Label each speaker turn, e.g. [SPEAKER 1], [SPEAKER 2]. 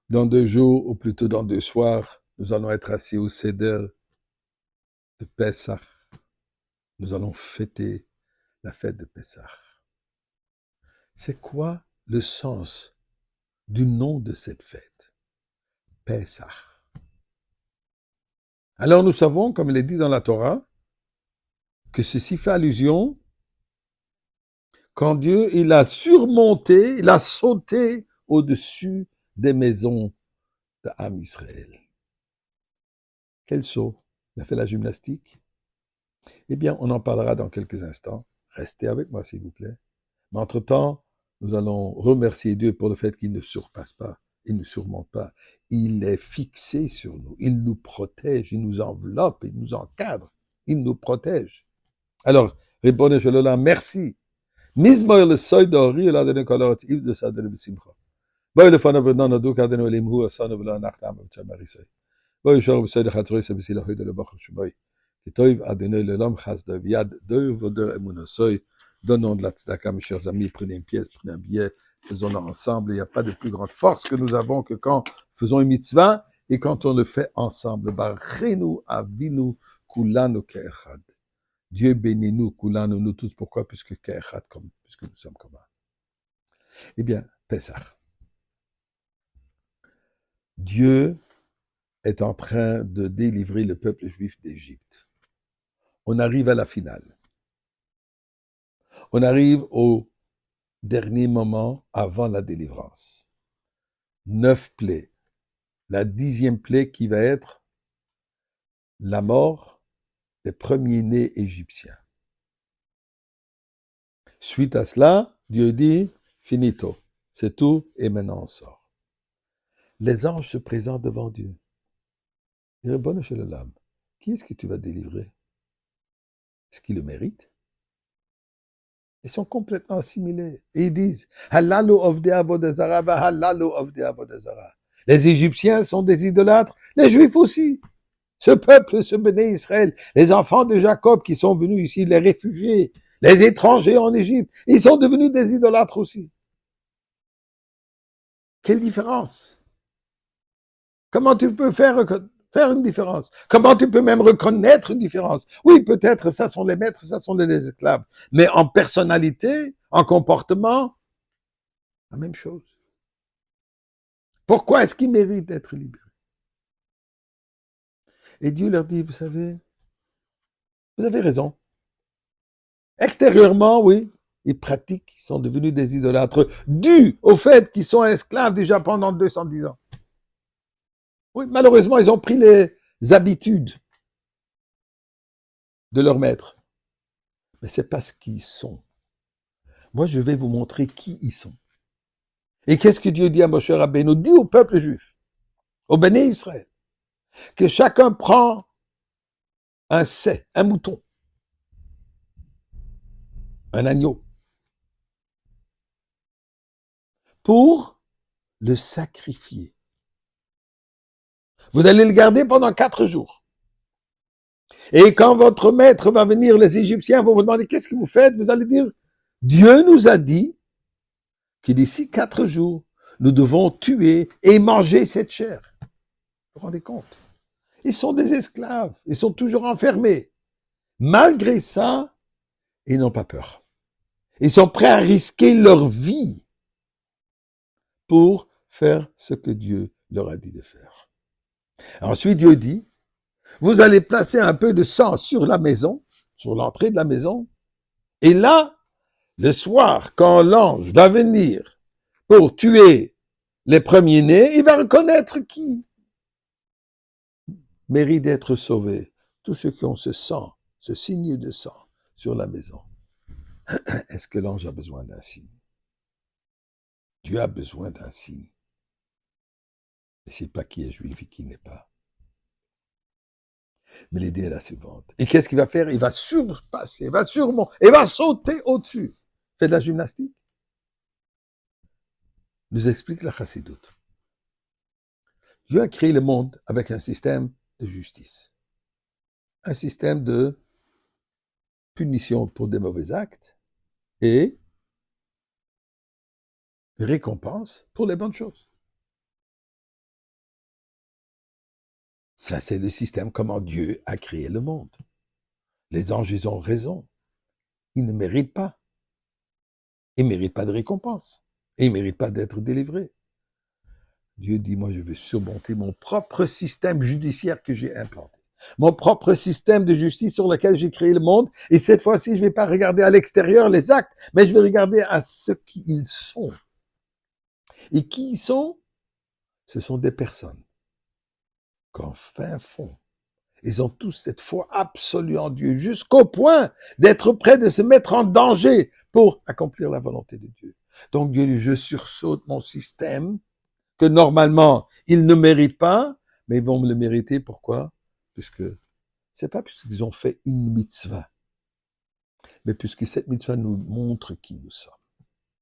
[SPEAKER 1] Dans 2 jours, ou plutôt dans 2 soirs, nous allons être assis au Seder de Pessah. Nous allons fêter la fête de Pessah. C'est quoi le sens du nom de cette fête? Pessah. Alors nous savons, comme il est dit dans la Torah, que ceci fait allusion quand Dieu, il a surmonté, il a sauté au-dessus des maisons d'Am Israël. Quel saut? Il a fait la gymnastique? Eh bien, on en parlera dans quelques instants. Restez avec moi, s'il vous plaît. Mais entre-temps, nous allons remercier Dieu pour le fait qu'il ne surpasse pas, il ne surmonte pas. Il est fixé sur nous, il nous protège, il nous enveloppe, il nous encadre, il nous protège. Alors, Ribbon Shalom, merci. Mizmoy le soy d'Ori, la de Nicolas, Yves de Sadel Bissimcha. Boy le fana benan adu kadenu elimhu asanu vela nachlam b'tamarisay. Boy shor b'soy de chatzroy sebisi lahoy de le bachar shboy. Kitoiv adenu l'olam chas de viad de voder emunosoy. Donnons de la tzedaka, mes chers amis, prenez une pièce, prenez un billet, faisons-le ensemble. Il n'y a pas de plus grande force que nous avons que quand faisons une mitzvah et quand on le fait ensemble. Barchenu avinu kulanu ke'echad. Dieu bénit nous, kulanu, nous tous. Pourquoi? Puisque ke'echad, puisque nous sommes comme un. Eh bien, Pessah. Dieu est en train de délivrer le peuple juif d'Égypte. On arrive à la finale. On arrive au dernier moment avant la délivrance. 9 plaies. La 10e plaie qui va être la mort des premiers-nés égyptiens. Suite à cela, Dieu dit, finito, c'est tout, et maintenant on sort. Les anges se présentent devant Dieu. Il répond chez l'âme, qui est-ce que tu vas délivrer? Est-ce qu'il le mérite? Ils sont complètement assimilés. Et ils disent, Halalu of Avodazara, Halalu of Avodazara. Les Égyptiens sont des idolâtres, les Juifs aussi. Ce peuple, ce béné Israël, les enfants de Jacob qui sont venus ici, les réfugiés, les étrangers en Égypte, ils sont devenus des idolâtres aussi. Quelle différence? Comment tu peux faire une différence? Comment tu peux même reconnaître une différence? Oui, peut-être ça sont les maîtres, ça sont les esclaves. Mais en personnalité, en comportement, la même chose. Pourquoi est-ce qu'ils méritent d'être libérés? Et Dieu leur dit, vous avez raison. Extérieurement, oui, ils pratiquent, ils sont devenus des idolâtres, dû au fait qu'ils sont esclaves déjà pendant 210 ans. Oui, malheureusement, ils ont pris les habitudes de leur maître. Mais c'est pas ce qu'ils sont. Moi, je vais vous montrer qui ils sont. Et qu'est-ce que Dieu dit à Moshe Rabbeinu? Dit au peuple juif, au béné Israël, que chacun prend un mouton, un agneau, pour le sacrifier. Vous allez le garder pendant 4 jours. Et quand votre maître va venir, les Égyptiens vont vous demander, qu'est-ce que vous faites? Vous allez dire, Dieu nous a dit que d'ici 4 jours, nous devons tuer et manger cette chair. Vous vous rendez compte? Ils sont des esclaves, ils sont toujours enfermés. Malgré ça, ils n'ont pas peur. Ils sont prêts à risquer leur vie pour faire ce que Dieu leur a dit de faire. Ensuite, Dieu dit, vous allez placer un peu de sang sur la maison, sur l'entrée de la maison, et là, le soir, quand l'ange va venir pour tuer les premiers-nés, il va reconnaître qui mérite d'être sauvé. Tous ceux qui ont ce sang, ce signe de sang sur la maison. Est-ce que l'ange a besoin d'un signe? Dieu a besoin d'un signe. Et c'est pas qui est juif et qui n'est pas. Mais l'idée est la suivante. Et qu'est-ce qu'il va faire? Il va surpasser, il va surmonter, il va sauter au-dessus. Fait de la gymnastique. Nous explique la chassidoute. Dieu a créé le monde avec un système de justice. Un système de punition pour des mauvais actes et de récompense pour les bonnes choses. Ça, c'est le système, comment Dieu a créé le monde. Les anges, ils ont raison. Ils ne méritent pas. Ils ne méritent pas de récompense. Et ils ne méritent pas d'être délivrés. Dieu dit, moi, je vais surmonter mon propre système judiciaire que j'ai implanté. Mon propre système de justice sur lequel j'ai créé le monde. Et cette fois-ci, je ne vais pas regarder à l'extérieur les actes, mais je vais regarder à ce qu'ils sont. Et qui ils sont? Ce sont des personnes qu'en fin fond, ils ont tous cette foi absolue en Dieu, jusqu'au point d'être prêts de se mettre en danger pour accomplir la volonté de Dieu. Donc Dieu dit, je sursaute mon système, que normalement, ils ne méritent pas, mais ils vont me le mériter. Pourquoi? Puisque c'est pas puisqu'ils ont fait une mitzvah, mais puisque cette mitzvah nous montre qui nous sommes.